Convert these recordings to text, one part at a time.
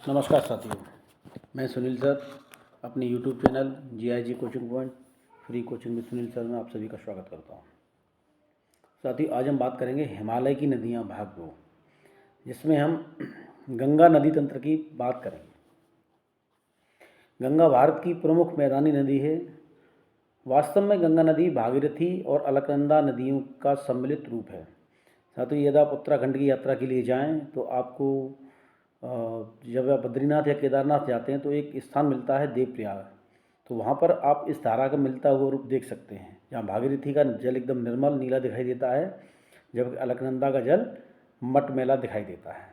नमस्कार साथियों, मैं सुनील सर अपने YouTube channel GIG coaching point free coaching में सुनील सर में आप सभी का स्वागत करता हूं। साथियों, आज हम बात करेंगे हिमालय की नदियां भाग 2, जिसमें हम गंगा नदी तंत्र की बात करेंगे। गंगा भारत की प्रमुख मैदानी नदी है। वास्तव में गंगा नदी भागीरथी और अलकनंदा नदियों का सम्मिलित रूप है। साथियों, यदि आप उत्तराखंड की यात्रा के लिए जाएं तो आपको जब आप बद्रीनाथ या केदारनाथ जाते हैं तो एक स्थान मिलता है देवप्रयाग। तो वहाँ पर आप इस धारा का मिलता हुआ रूप देख सकते हैं, जहाँ भागीरथी का जल एकदम निर्मल नीला दिखाई देता है, जबकि अलकनंदा का जल मटमैला दिखाई देता है।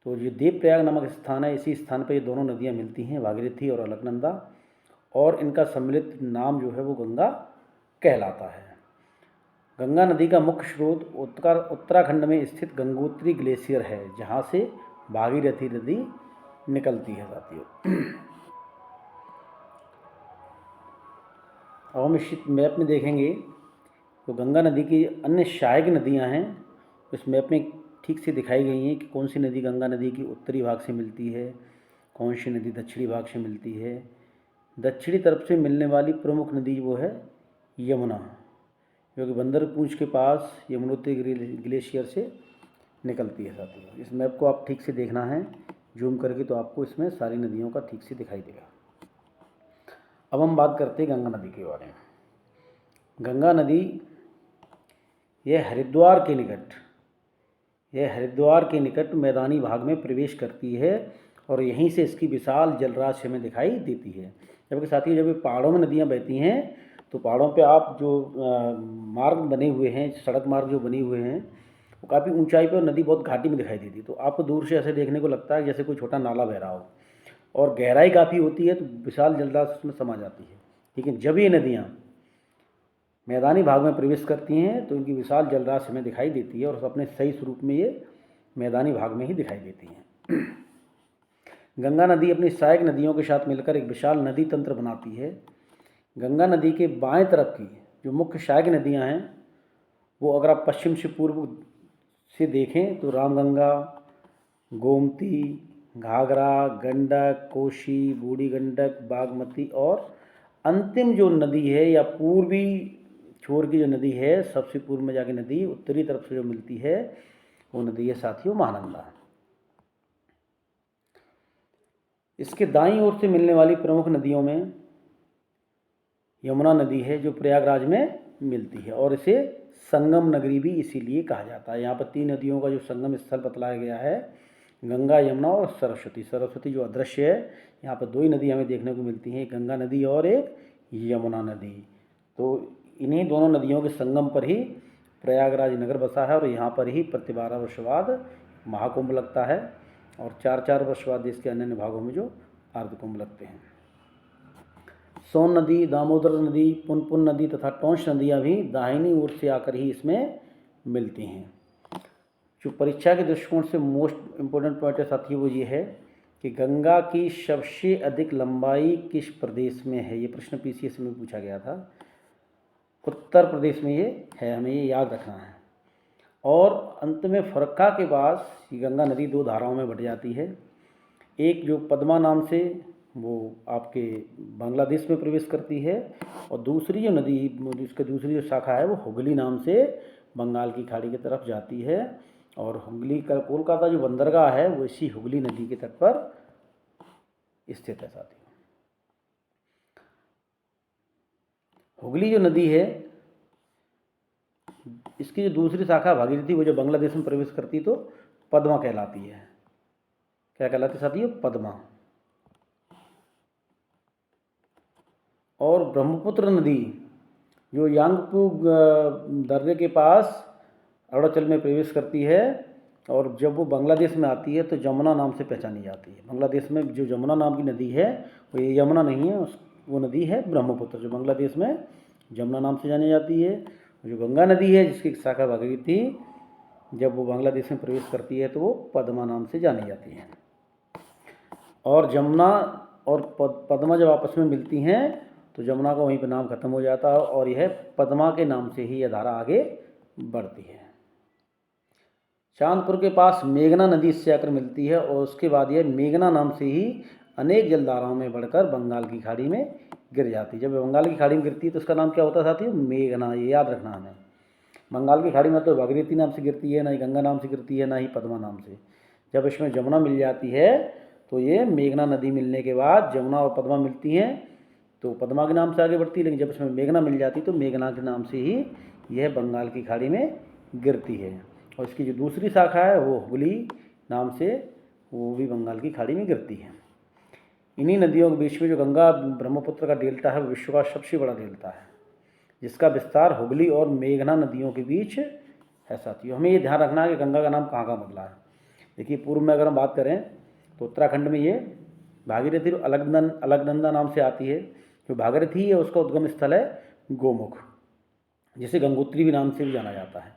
तो ये देवप्रयाग नामक स्थान है, इसी स्थान पर ये दोनों नदियाँ मिलती हैं, भागीरथी और अलकनंदा, और इनका सम्मिलित नाम जो है वो गंगा कहलाता है। गंगा नदी का मुख्य स्रोत उत्तराखंड में स्थित गंगोत्री ग्लेशियर है, जहाँ से भागीरथी नदी निकलती है। साथियों, अब हम इस मैप में देखेंगे तो गंगा नदी की अन्य सहायक नदियाँ हैं, इस मैप में ठीक से दिखाई गई हैं कि कौन सी नदी गंगा नदी की उत्तरी भाग से मिलती है, कौन सी नदी दक्षिणी भाग से मिलती है। दक्षिणी तरफ से मिलने वाली प्रमुख नदी वो है यमुना, जो कि बंदरपूंछ के पास यमुनोत्री ग्लेशियर से निकलती है। साथियों, इस मैप को आप ठीक से देखना है जूम करके, तो आपको इसमें सारी नदियों का ठीक से दिखाई देगा। अब हम बात करते हैं गंगा नदी के बारे में। गंगा नदी यह हरिद्वार के निकट मैदानी भाग में प्रवेश करती है और यहीं से इसकी विशाल जलराशि हमें दिखाई देती है। जबकि साथियों, जब ये पहाड़ों में नदियाँ बहती हैं तो पहाड़ों पे आप जो मार्ग बने हुए हैं, सड़क मार्ग जो बने हुए हैं, वो काफ़ी ऊंचाई पे और नदी बहुत घाटी में दिखाई देती है। तो आपको दूर से ऐसे देखने को लगता है जैसे कोई छोटा नाला बह रहा हो, और गहराई काफ़ी होती है तो विशाल जलराशि उसमें समा जाती है। लेकिन जब ये नदियाँ मैदानी भाग में प्रवेश करती हैं तो इनकी विशाल जलराशि हमें दिखाई देती है और अपने सही स्वरूप में ये मैदानी भाग में ही दिखाई देती हैं। गंगा नदी अपनी सहायक नदियों के साथ मिलकर एक विशाल नदी तंत्र बनाती है। गंगा नदी के बाएं तरफ की जो मुख्य सहायक नदियां हैं वो अगर आप पश्चिम से पूर्व से देखें तो रामगंगा, गोमती, घाघरा, गंडक, कोसी, बूढ़ी गंडक, बागमती, और अंतिम जो नदी है या पूर्वी छोर की जो नदी है, सबसे पूर्व में जाके नदी उत्तरी तरफ से जो मिलती है वो नदी है साथियों महानंदा। इसके दाईं ओर से मिलने वाली प्रमुख नदियों में यमुना नदी है जो प्रयागराज में मिलती है, और इसे संगम नगरी भी इसीलिए कहा जाता है। यहाँ पर 3 नदियों का जो संगम स्थल बतलाया गया है, गंगा, यमुना और सरस्वती। सरस्वती जो अदृश्य है, यहाँ पर 2 ही नदी हमें देखने को मिलती हैं, गंगा नदी और एक यमुना नदी। तो इन्हीं दोनों नदियों के संगम पर ही प्रयागराज नगर बसा है, और यहाँ पर ही प्रति 12 वर्ष बाद महाकुंभ लगता है, और 4-4 वर्ष बाद देश के अन्य भागों में जो अर्धकुंभ लगते हैं। सोन नदी, दामोदर नदी, पुनपुन नदी तथा टोंस नदियाँ भी दाहिनी ओर से आकर ही इसमें मिलती हैं। जो परीक्षा के दृष्टिकोण से मोस्ट इम्पोर्टेंट पॉइंट है साथियों वो ये है कि गंगा की सबसे अधिक लंबाई किस प्रदेश में है। ये प्रश्न PCS में पूछा गया था। उत्तर प्रदेश में ये है, हमें ये याद रखना है। और अंत में फरक्का के पास ये गंगा नदी 2 धाराओं में बट जाती है। एक जो पद्मा नाम से वो आपके बांग्लादेश में प्रवेश करती है, और दूसरी जो नदी, जिसकी दूसरी जो शाखा है वो हुगली नाम से बंगाल की खाड़ी की तरफ जाती है। और हुगली का कोलकाता जो बंदरगाह है वो इसी हुगली नदी के तट पर स्थित है। साथियों, हुगली जो नदी है इसकी जो दूसरी शाखा भागीरथी वो जो बांग्लादेश में प्रवेश करती तो पद्मा कहलाती है। क्या कहलाती साथियों? पद्मा। और ब्रह्मपुत्र नदी जो यांगपू दर्रे के पास अरुणाचल में प्रवेश करती है, और जब वो बांग्लादेश में आती है तो जमुना नाम से पहचानी जाती है। बांग्लादेश में जो जमुना नाम की नदी है वो ये यमुना नहीं है, वो नदी है ब्रह्मपुत्र, जो बांग्लादेश में जमुना नाम से जानी जाती है। जो गंगा नदी है जिसकी शाखा भागीरथी, जब वो बांग्लादेश में प्रवेश करती है तो वो पद्मा नाम से जानी जाती है। और जमुना और पद्मा जब आपस में मिलती हैं तो जमुना का वहीं पर नाम खत्म हो जाता है, और यह पद्मा के नाम से ही यह धारा आगे बढ़ती है। चांदपुर के पास मेघना नदी इससे आकर मिलती है और उसके बाद यह मेघना नाम से ही अनेक जलधाराओं में बढ़कर बंगाल की खाड़ी में गिर जाती है। जब बंगाल की खाड़ी में गिरती है तो उसका नाम क्या होता है साथियों? मेघना। ये याद रखना हमें। बंगाल की खाड़ी में तो भागीरथी नाम से गिरती है, ना ही गंगा नाम से गिरती है, ना ही पद्मा नाम से। जब इसमें जमुना मिल जाती है तो ये मेघना नदी मिलने के बाद जमुना और पद्मा मिलती हैं तो पद्मा के नाम से आगे बढ़ती है, लेकिन जब इसमें मेघना मिल जाती तो मेघना के नाम से ही यह बंगाल की खाड़ी में गिरती है। और इसकी जो दूसरी शाखा है वो हुगली नाम से, वो भी बंगाल की खाड़ी में गिरती है। इन्हीं नदियों के बीच में जो गंगा ब्रह्मपुत्र का डेल्टा है वो विश्व का सबसे बड़ा डेल्टा है, जिसका विस्तार हुगली और मेघना नदियों के बीच है साथियों। हमें ये ध्यान रखना है कि गंगा का नाम कहाँ कहाँ बदला है। देखिए, पूर्व में अगर हम बात करें तो उत्तराखंड में ये भागीरथी अलकनंदा नाम से आती है। जो भागीरथी है उसका उद्गम स्थल है गोमुख, जिसे गंगोत्री भी नाम से भी जाना जाता है।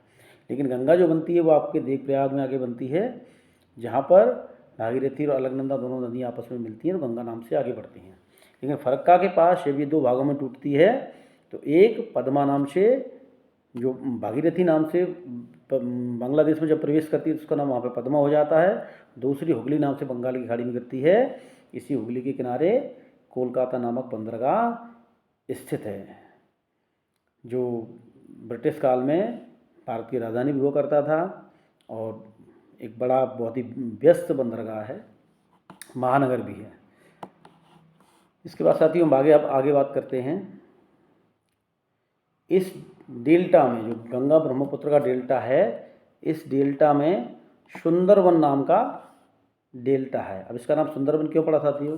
लेकिन गंगा जो बनती है वो आपके देवप्रयाग में आगे बनती है, जहाँ पर भागीरथी और अलकनंदा दोनों नदियाँ आपस में मिलती हैं और गंगा नाम से आगे बढ़ती हैं। लेकिन फरक्का के पास जब ये दो भागों में टूटती है तो एक पद्मा नाम से, जो भागीरथी नाम से बांग्लादेश में जब प्रवेश करती है तो उसका नाम वहाँ पे पद्मा हो जाता है। दूसरी हुगली नाम से बंगाल की खाड़ी में गिरती है। इसी हुगली के किनारे कोलकाता नामक बंदरगाह स्थित है, जो ब्रिटिश काल में भारत की राजधानी भी हुआ करता था और एक बड़ा बहुत ही व्यस्त बंदरगाह है, महानगर भी है। इसके बाद साथियों हम आगे बात करते हैं। इस डेल्टा में, जो गंगा ब्रह्मपुत्र का डेल्टा है, इस डेल्टा में सुंदरवन नाम का डेल्टा है। अब इसका नाम सुंदरवन क्यों पड़ा साथियों?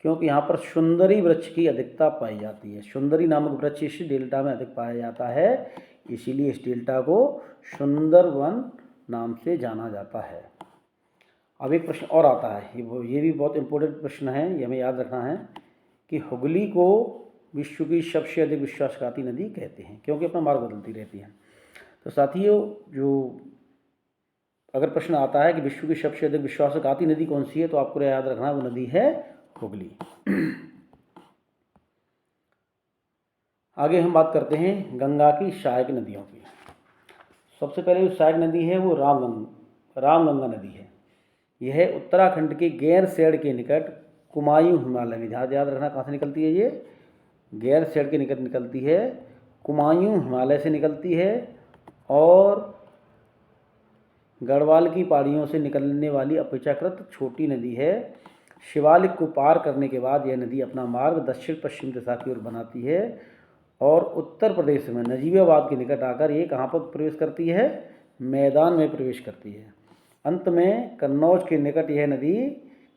क्योंकि यहाँ पर सुंदरी वृक्ष की अधिकता पाई जाती है। सुंदरी नामक वृक्ष इस डेल्टा में अधिक पाया जाता है, इसीलिए इस डेल्टा को सुंदरवन नाम से जाना जाता है। अब एक प्रश्न और आता है, ये भी बहुत इंपॉर्टेंट प्रश्न है, ये हमें याद रखना है कि हुगली को विश्व की सबसे अधिक विश्वासघाती नदी कहते हैं, क्योंकि अपना मार्ग बदलती रहती है। तो साथियों, जो अगर प्रश्न आता है कि विश्व की सबसे अधिक विश्वासघाती नदी कौन सी है, तो आपको याद रखना वो नदी है हुगली। आगे हम बात करते हैं गंगा की सहायक नदियों की। सबसे पहले जो सहायक नदी है वो रामगंगा नदी है। यह उत्तराखंड के गैरसैंण के निकट कुमायूं हिमालय में, याद रखना कहाँ से निकलती है, ये गैरसैंण के निकट निकलती है, कुमायूं हिमालय से निकलती है और गढ़वाल की पहाड़ियों से निकलने वाली अपेक्षाकृत छोटी नदी है। शिवालिक को पार करने के बाद यह नदी अपना मार्ग दक्षिण पश्चिम दिशा की ओर बनाती है और उत्तर प्रदेश में नजीबाबाद के निकट आकर ये कहाँ पर प्रवेश करती है? मैदान में प्रवेश करती है। अंत में कन्नौज के निकट यह नदी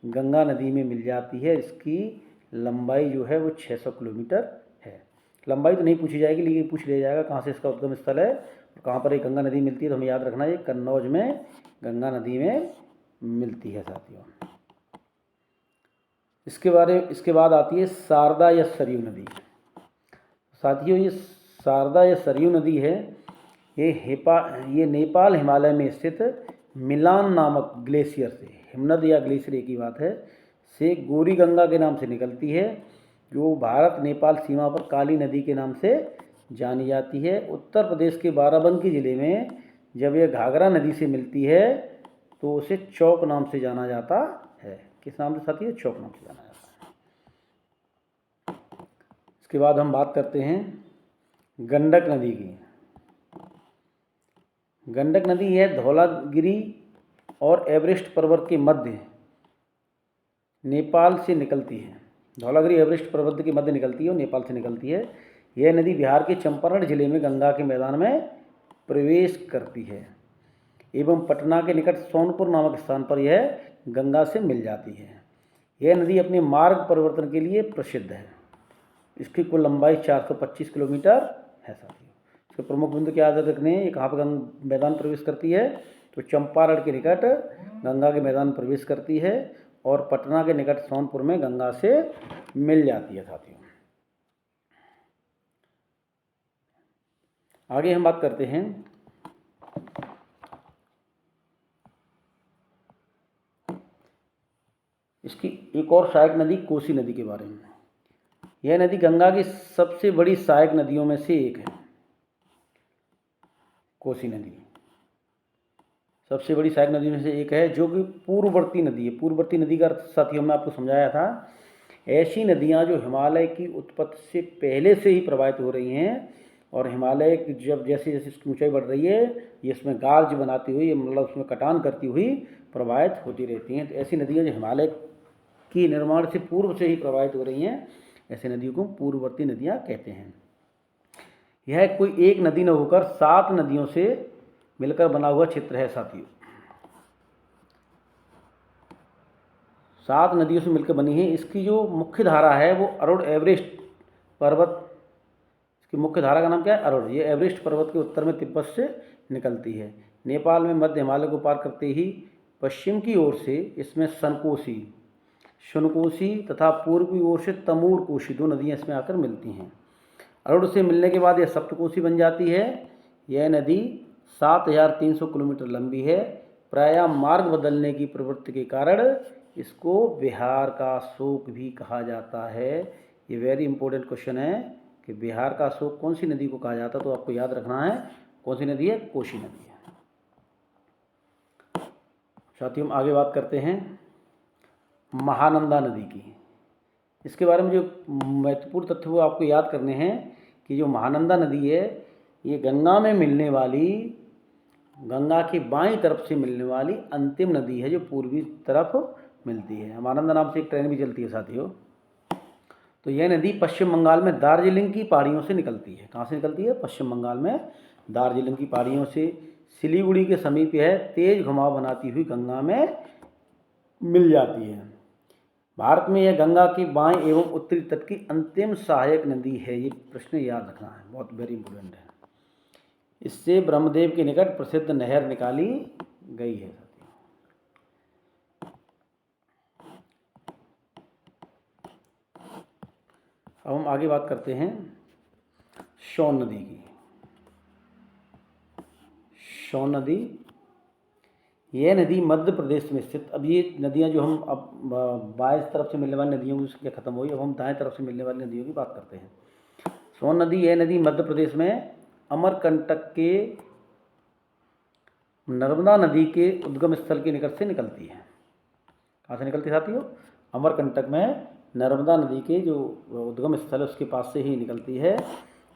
गंगा नदी में मिल जाती है। इसकी लंबाई जो है वो 600 किलोमीटर है। लंबाई तो नहीं पूछी जाएगी, लेकिन पूछ लिया जाएगा कहाँ से इसका उद्गम स्थल है और कहाँ पर ये गंगा नदी मिलती है। तो हमें याद रखना है कन्नौज में गंगा नदी में मिलती है साथियों। इसके बाद आती है शारदा या सरयू नदी। साथियों, ये शारदा या सरयू नदी है, ये नेपाल हिमालय में स्थित मिलान नामक ग्लेशियर से, हिमनद या ग्लेशियर एक ही बात है, से गोरी गंगा के नाम से निकलती है, जो भारत नेपाल सीमा पर काली नदी के नाम से जानी जाती है। उत्तर प्रदेश के बाराबंकी जिले में जब यह घाघरा नदी से मिलती है तो उसे चौक नाम से जाना जाता है। किस नाम से साथियों? चौक नाम से जाना जाता है। इसके बाद हम बात करते हैं गंडक नदी की। गंडक नदी है धौलागिरी और एवरेस्ट पर्वत के मध्य नेपाल से निकलती है। धौलागिरी एवरेस्ट पर्वत के मध्य निकलती है और नेपाल से निकलती है। यह नदी बिहार के चंपारण जिले में गंगा के मैदान में प्रवेश करती है एवं पटना के निकट सोनपुर नामक स्थान पर यह गंगा से मिल जाती है। यह नदी अपने मार्ग परिवर्तन के लिए प्रसिद्ध है। इसकी कुल लंबाई 425 किलोमीटर है साथियों। इसके प्रमुख बिंदु क्या याद रखने हैं? ये कहाँ पर मैदान प्रवेश करती है? तो चंपारण के निकट गंगा के मैदान प्रवेश करती है और पटना के निकट सोनपुर में गंगा से मिल जाती है साथियों। आगे हम बात करते हैं इसकी एक और सहायक नदी कोसी नदी के बारे में। यह नदी गंगा की सबसे बड़ी सहायक नदियों में से एक है, कोसी नदी। सबसे बड़ी सहायक नदियों में से एक है, जो कि पूर्ववर्ती नदी है। पूर्ववर्ती नदी का अर्थ साथियों मैं आपको समझाया था, ऐसी नदियाँ जो हिमालय की उत्पत्ति से पहले से ही प्रवाहित हो रही हैं, और हिमालय की जब जैसे जैसे इसकी ऊंचाई बढ़ रही है, ये इसमें गार्ज बनाती हुई, मतलब उसमें कटान करती हुई प्रवाहित होती रहती हैं। तो ऐसी नदियाँ जो हिमालय की निर्माण से पूर्व से ही प्रवाहित हो रही हैं, ऐसी नदियों को पूर्ववर्ती नदियाँ कहते हैं। यह कोई एक नदी न होकर 7 नदियों से मिलकर बना हुआ क्षेत्र है साथियों। 7 नदियों से मिलकर बनी है। इसकी जो मुख्य धारा है वो अरुण एवरेस्ट पर्वत, इसकी मुख्य धारा का नाम क्या है? अरुण। ये एवरेस्ट पर्वत के उत्तर में तिब्बत से निकलती है। नेपाल में मध्य हिमालय को पार करते ही पश्चिम की ओर से इसमें सुनकोशी तथा पूर्वी ओर से तमूर कोशी 2 नदियाँ इसमें आकर मिलती हैं। अरुण से मिलने के बाद यह सप्तकोशी बन जाती है। यह नदी 7300 किलोमीटर लंबी है। प्रायः मार्ग बदलने की प्रवृत्ति के कारण इसको बिहार का शोक भी कहा जाता है। ये वेरी इंपॉर्टेंट क्वेश्चन है कि बिहार का शोक कौन सी नदी को कहा जाता है, तो आपको याद रखना है कौन सी नदी है? कोशी नदी है। साथियों, हम आगे बात करते हैं महानंदा नदी की। इसके बारे में जो महत्वपूर्ण तथ्य वो आपको याद करने हैं कि जो महानंदा नदी है, ये गंगा में मिलने वाली, गंगा की बाईं तरफ से मिलने वाली अंतिम नदी है जो पूर्वी तरफ मिलती है। महानंदा नाम से एक ट्रेन भी चलती है साथियों। तो यह नदी पश्चिम बंगाल में दार्जिलिंग की पहाड़ियों से निकलती है। कहाँ से निकलती है? पश्चिम बंगाल में दार्जिलिंग की पहाड़ियों से सिलीगुड़ी के समीप है तेज घुमाव बनाती हुई गंगा में मिल जाती है। भारत में यह गंगा की बाएं एवं उत्तरी तट की अंतिम सहायक नदी है। ये प्रश्न याद रखना है, बहुत वेरी इंपॉर्टेंट है। इससे ब्रह्मदेव के निकट प्रसिद्ध नहर निकाली गई है। अब हम आगे बात करते हैं सोन नदी की। सोन नदी, यह नदी मध्य प्रदेश में स्थित, अब ये नदियां जो हम अब बाएं तरफ से मिलने वाली नदियों की संख्या खत्म हुई, अब हम दाएं तरफ से मिलने वाली नदियों की बात करते हैं। सोन नदी, यह नदी मध्य प्रदेश में अमरकंटक के नर्मदा नदी के उद्गम स्थल के निकट से निकलती है। कहाँ से निकलती है साथियों? अमरकंटक में नर्मदा नदी के जो उद्गम स्थल है उसके पास से ही निकलती है,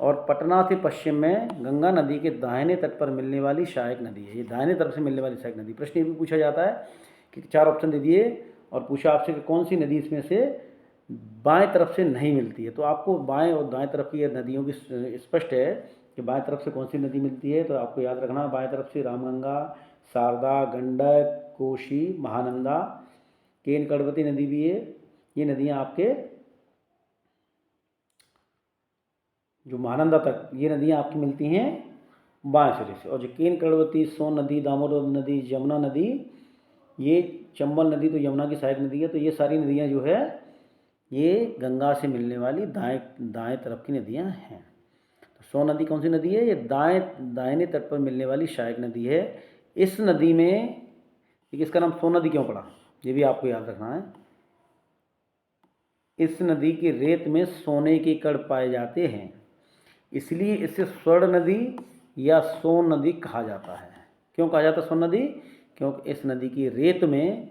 और पटना से पश्चिम में गंगा नदी के दाहिने तट पर मिलने वाली सहायक नदी है। ये दाहिने तरफ से मिलने वाली सहायक नदी। प्रश्न ये भी पूछा जाता है कि 4 ऑप्शन दे दिए और पूछा आपसे कि कौन सी नदी इसमें से बाएं तरफ से नहीं मिलती है। तो आपको बाएं और दाएं तरफ की नदियों की स्पष्ट है कि बाएं तरफ से कौन सी नदी मिलती है। तो आपको याद रखना, बाएं तरफ से रामगंगा, शारदा, गंडक, कोशी, महानंदा, केन कड़वती नदी भी है। ये नदियाँ आपके जो महानंदा तक, ये नदियाँ आपकी मिलती हैं बाएं सिरे से। और जो केन कड़वती, सोन नदी, दामोदर नदी, यमुना नदी, ये चंबल नदी तो यमुना की सहायक नदी है। तो ये सारी नदियाँ जो है ये गंगा से मिलने वाली दाएं तरफ की नदियाँ हैं। तो सोन नदी कौन सी नदी है? ये दाहिने तट पर मिलने वाली सहायक नदी है। इस नदी में, इसका नाम सोन नदी क्यों पड़ा, ये भी आपको याद रखना है। इस नदी की रेत में सोने के कण पाए जाते हैं, इसलिए इसे स्वर्ण नदी या सोन नदी कहा जाता है। क्यों कहा जाता है सोन नदी? क्योंकि इस नदी की रेत में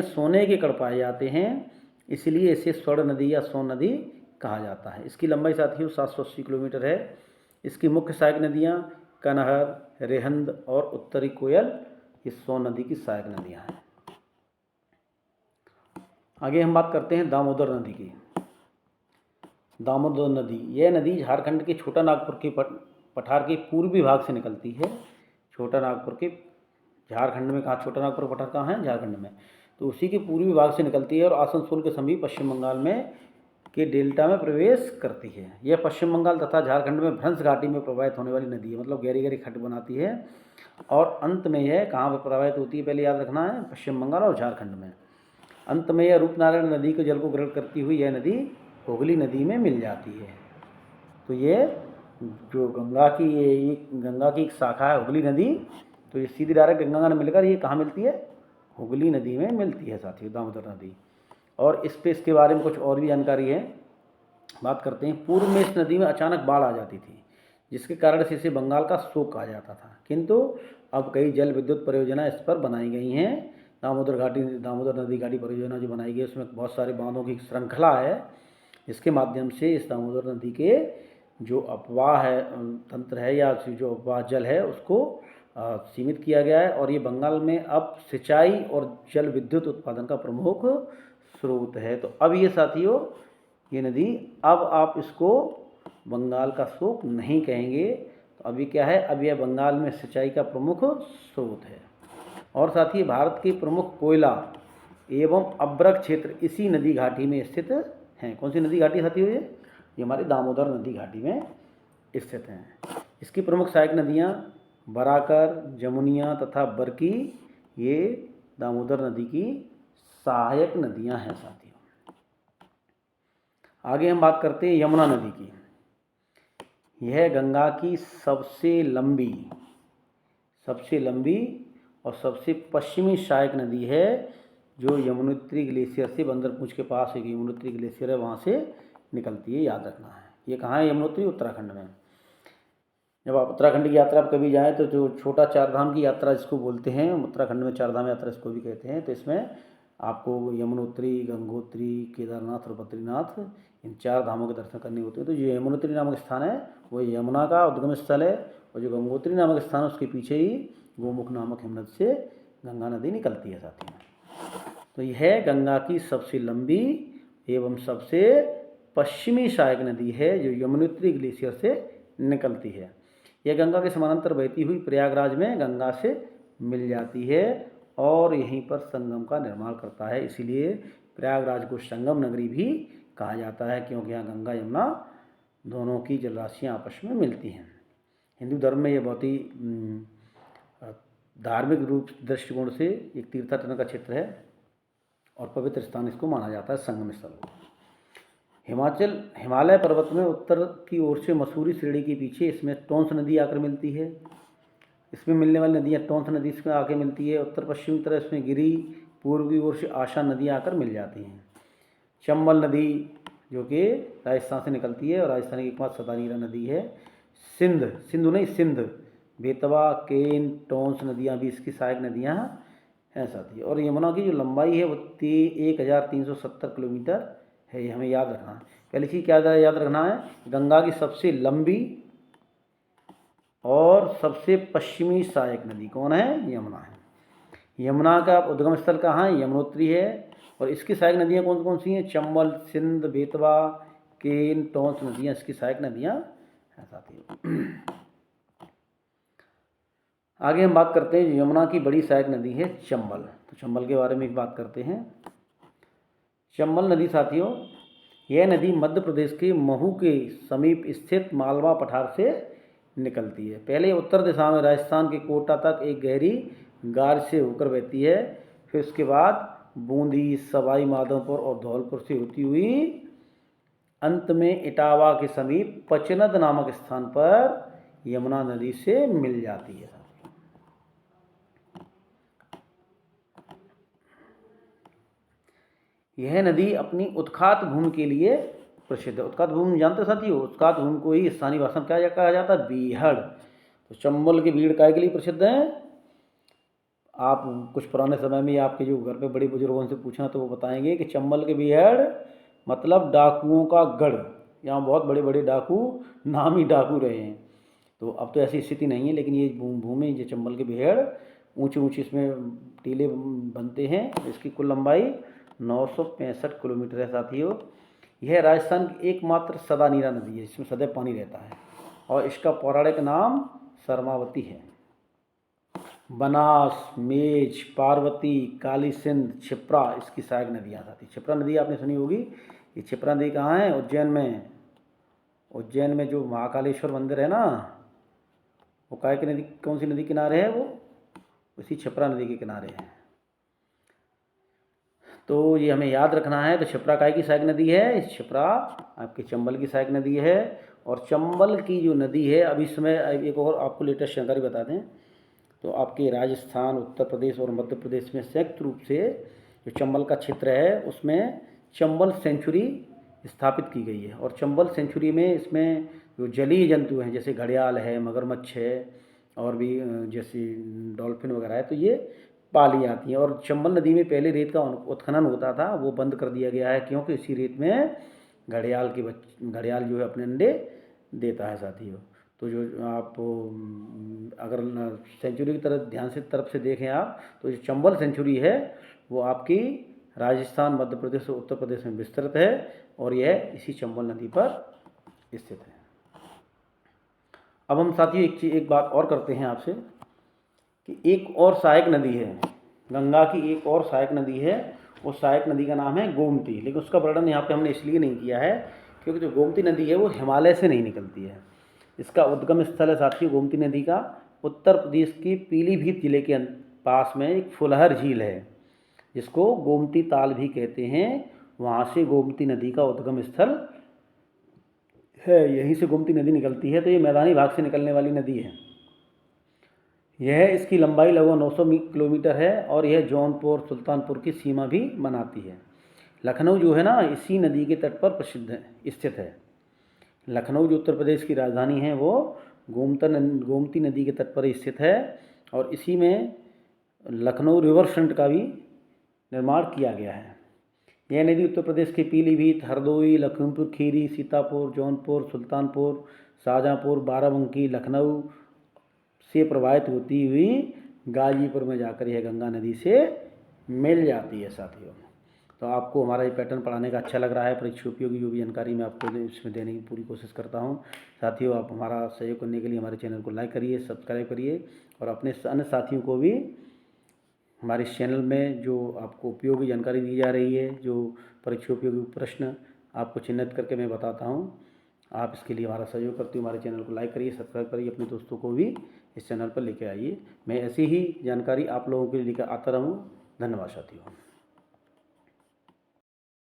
सोने के कण पाए जाते हैं, इसलिए इसे स्वर्ण नदी या सोन नदी कहा जाता है। इसकी लंबाई साथियों 780 किलोमीटर है। इसकी मुख्य सहायक नदियाँ कनहर, रेहंद और उत्तरी कोयल, ये सोन नदी की सहायक नदियाँ हैं। आगे हम बात करते हैं दामोदर नदी की। दामोदर नदी, यह नदी झारखंड के छोटा नागपुर के पठार के पूर्वी भाग से निकलती है। छोटा नागपुर के, झारखंड में कहाँ छोटा नागपुर पठार कहाँ है? झारखंड में। तो उसी के पूर्वी भाग से निकलती है और आसनसोल के समीप पश्चिम बंगाल में के डेल्टा में प्रवेश करती है। यह पश्चिम बंगाल तथा झारखंड में भ्रंश घाटी में प्रवाहित होने वाली नदी है, मतलब गहरी गहरी खड्ड बनाती है। और अंत में यह कहाँ पर प्रवाहित होती है, पहले याद रखना है, पश्चिम बंगाल और झारखंड में। अंत में यह रूपनारायण नदी के जल को ग्रहण करती हुई यह नदी हुगली नदी में मिल जाती है। तो ये जो गंगा की एक शाखा है हुगली नदी, तो ये सीधी डायरेक्ट गंगा में मिलकर ये कहाँ मिलती है? हुगली नदी में मिलती है साथियों, दामोदर नदी। और इसके बारे में कुछ और भी जानकारी है, बात करते हैं। पूर्व में इस नदी में अचानक बाढ़ आ जाती थी, जिसके कारण से इसे बंगाल का शोक कहा जाता था। किंतु अब कई जल विद्युत परियोजना इस पर बनाई गई हैं। दामोदर नदी घाटी परियोजना जो बनाई गई है उसमें बहुत सारे बांधों की श्रृंखला है, जिसके माध्यम से इस दामोदर नदी के जो अपवाह है तंत्र है या जो अपवाह जल है उसको सीमित किया गया है, और ये बंगाल में अब सिंचाई और जल विद्युत उत्पादन का प्रमुख स्रोत है। तो अब ये साथियों, ये नदी, अब आप इसको बंगाल का शोक नहीं कहेंगे। तो अभी क्या है, अब यह बंगाल में सिंचाई का प्रमुख स्रोत है। और साथ ही भारत के प्रमुख कोयला एवं अब्रक क्षेत्र इसी नदी घाटी में स्थित हैं। कौन सी नदी घाटी साथियों? ये हमारी दामोदर नदी घाटी में स्थित हैं। इसकी प्रमुख सहायक नदियाँ बराकर, जमुनिया तथा बरकी, ये दामोदर नदी की सहायक नदियाँ हैं साथियों। आगे हम बात करते हैं यमुना नदी की। यह गंगा की सबसे लंबी और सबसे पश्चिमी सहायक नदी है, जो यमुनोत्री ग्लेशियर से बंदरपूंछ के पास एक यमुनोत्री ग्लेशियर है, वहाँ से निकलती है, याद रखना है। ये कहाँ है यमुनोत्री? उत्तराखंड में। जब आप उत्तराखंड की यात्रा पर कभी जाएँ तो जो छोटा चारधाम की यात्रा जिसको बोलते हैं, उत्तराखंड में चारधाम यात्रा इसको भी कहते हैं, तो इसमें आपको यमुनोत्री, गंगोत्री, केदारनाथ और बद्रीनाथ, इन 4 धामों के दर्शन करने होते हैं। तो जो यमुनोत्री नामक स्थान है वो यमुना का उद्गम स्थल है, और जो गंगोत्री नामक स्थान है उसके पीछे ही गोमुख नामक हिमनद से गंगा नदी निकलती है साथियों। तो यह गंगा की सबसे लंबी एवं सबसे पश्चिमी सहायक नदी है, जो यमुनोत्री ग्लेशियर से निकलती है। यह गंगा के समानांतर बहती हुई प्रयागराज में गंगा से मिल जाती है और यहीं पर संगम का निर्माण करता है। इसीलिए प्रयागराज को संगम नगरी भी कहा जाता है, क्योंकि यहाँ गंगा यमुना दोनों की जलराशियाँ आपस में मिलती हैं। हिंदू धर्म में यह बहुत ही धार्मिक रूप दृष्टिकोण से एक तीर्थाटन का क्षेत्र है और पवित्र स्थान इसको माना जाता है, संगम स्थल को। हिमालय पर्वत में उत्तर की ओर से मसूरी श्रेणी के पीछे इसमें टोंस नदी आकर मिलती है। इसमें मिलने वाली नदियाँ टोंस नदी इसमें आके मिलती है। उत्तर पश्चिमी तरफ इसमें गिरी, पूर्व की ओर से आशा नदियाँ आकर मिल जाती हैं। चंबल नदी जो कि राजस्थान से निकलती है और राजस्थान की एकमात्र सदानीरा नदी है। सिंध, बेतवा, केन, टोंस नदियाँ भी इसकी सहायक नदियाँ हैं साथी। और यमुना की जो लंबाई है वो 1370 किलोमीटर है, ये हमें याद रखना है। पहली चीज़ क्या याद रखना है, गंगा की सबसे लंबी और सबसे पश्चिमी सहायक नदी कौन है? यमुना है। यमुना का उद्गम स्थल कहाँ है? यमुनोत्री है। और इसकी सहायक नदियाँ कौन कौन सी हैं? चंबल, सिंध, बेतवा, केन, टोंस नदियाँ इसकी सहायक नदियाँ हैं साथियों। आगे हम बात करते हैं यमुना की बड़ी सहायक नदी है चंबल। तो चंबल के बारे में बात करते हैं। चंबल नदी साथियों, यह नदी मध्य प्रदेश के महू के समीप स्थित मालवा पठार से निकलती है। पहले उत्तर दिशा में राजस्थान के कोटा तक एक गहरी गार से होकर बहती है, फिर उसके बाद बूंदी, सवाई माधोपुर और धौलपुर से होती हुई अंत में इटावा के समीप पचनद नामक स्थान पर यमुना नदी से मिल जाती है। यह नदी अपनी उत्खात भूमि के लिए प्रसिद्ध है। उत्खात भूमि जानते साथियों? उत्खात भूमि को ही स्थानीय भाषा में क्या कहा जाता है? बीहड़। तो चंबल की बीहड़ काय के लिए प्रसिद्ध है? आप कुछ पुराने समय में आपके जो घर पे बड़े बुजुर्गों से पूछना तो वो बताएंगे कि चंबल के बीहड़ मतलब डाकुओं का गढ़। यहाँ बहुत बड़े बड़े डाकू, नामी डाकू रहे हैं। तो अब तो ऐसी स्थिति नहीं है, लेकिन ये भूमि, जो चंबल के बीहड़, ऊँचे ऊँचे इसमें टीले बनते हैं। इसकी कुल लंबाई 965 किलोमीटर है साथियों। यह राजस्थान की एकमात्र सदानीरा नदी है जिसमें सदैव पानी रहता है, और इसका पौराणिक नाम सरमावती है। बनास, मेज, पार्वती, काली सिंध, क्षिप्रा इसकी सहायक नदियाँ साथी। क्षिप्रा नदी आपने सुनी होगी। ये क्षिप्रा नदी कहाँ है? उज्जैन में। उज्जैन में जो महाकालेश्वर मंदिर है ना, वो काय की नदी, कौन सी नदी किनारे है? वो उसी क्षिप्रा नदी के किनारे है। तो ये हमें याद रखना है। तो क्षिप्रा काय की सहायक नदी है? क्षिप्रा आपकी चंबल की सहायक नदी है। और चंबल की जो नदी है, अभी समय एक और आपको लेटेस्ट जानकारी बता दें, तो आपके राजस्थान, उत्तर प्रदेश और मध्य प्रदेश में संयुक्त रूप से जो चंबल का क्षेत्र है उसमें चंबल सेंचुरी स्थापित की गई है। और चंबल सेंचुरी में इसमें जो जलीय जंतु हैं जैसे घड़ियाल है, मगरमच्छ है और भी जैसे डॉल्फिन वगैरह है, तो ये पाली जाती हैं। और चंबल नदी में पहले रेत का उत्खनन होता था, वो बंद कर दिया गया है, क्योंकि इसी रेत में घड़ियाल जो है अपने अंडे देता है साथियों। तो जो आप अगर सेंचुरी की तरफ से देखें आप, तो जो चंबल सेंचुरी है वो आपकी राजस्थान, मध्य प्रदेश और उत्तर प्रदेश में विस्तृत है और यह इसी चंबल नदी पर स्थित है। अब हम साथियों एक बात और करते हैं आपसे कि एक और सहायक नदी है, गंगा की एक और सहायक नदी है, उस सहायक नदी का नाम है गोमती। लेकिन उसका वर्णन यहाँ पे हमने इसलिए नहीं किया है क्योंकि जो गोमती नदी है वो हिमालय से नहीं निकलती है। इसका उद्गम स्थल है साथियों गोमती नदी का उत्तर प्रदेश की पीलीभीत जिले के पास में एक फुलहर झील है, जिसको गोमती ताल भी कहते हैं। वहाँ से गोमती नदी का उद्गम स्थल है, यहीं से गोमती नदी निकलती है। तो ये मैदानी भाग से निकलने वाली नदी है। इसकी लंबाई लगभग 900 किलोमीटर है और यह जौनपुर सुल्तानपुर की सीमा भी बनाती है। लखनऊ जो है ना, इसी नदी के तट पर स्थित है। लखनऊ जो उत्तर प्रदेश की राजधानी है वो गोमती नदी के तट पर स्थित है और इसी में लखनऊ रिवर फ्रंट का भी निर्माण किया गया है। यह नदी उत्तर प्रदेश के पीलीभीत, हरदोई, लखीमपुर खीरी, सीतापुर, जौनपुर, सुल्तानपुर, शाहजहाँपुर, बाराबंकी, लखनऊ से प्रवाहित होती हुई गाजीपुर में जाकर यह गंगा नदी से मिल जाती है साथियों। तो आपको हमारा ये पैटर्न पढ़ाने का अच्छा लग रहा है, परीक्षा उपयोगी जो भी जानकारी मैं आपको इसमें देने की पूरी कोशिश करता हूँ। साथियों, आप हमारा सहयोग करने के लिए हमारे चैनल को लाइक करिए, सब्सक्राइब करिए और अपने अन्य साथियों को भी हमारे इस चैनल में जो आपको उपयोगी जानकारी दी जा रही है, जो परीक्षा उपयोगी प्रश्न आपको चिन्हित करके मैं बताता हूँ, आप इसके लिए हमारा सहयोग करते हुए हमारे चैनल को लाइक करिए, सब्सक्राइब करिए, अपने दोस्तों को भी इस चैनल पर लेकर आइए। मैं ऐसी ही जानकारी आप लोगों के लिए लेकर आता रहूँ। धन्यवाद साथियों।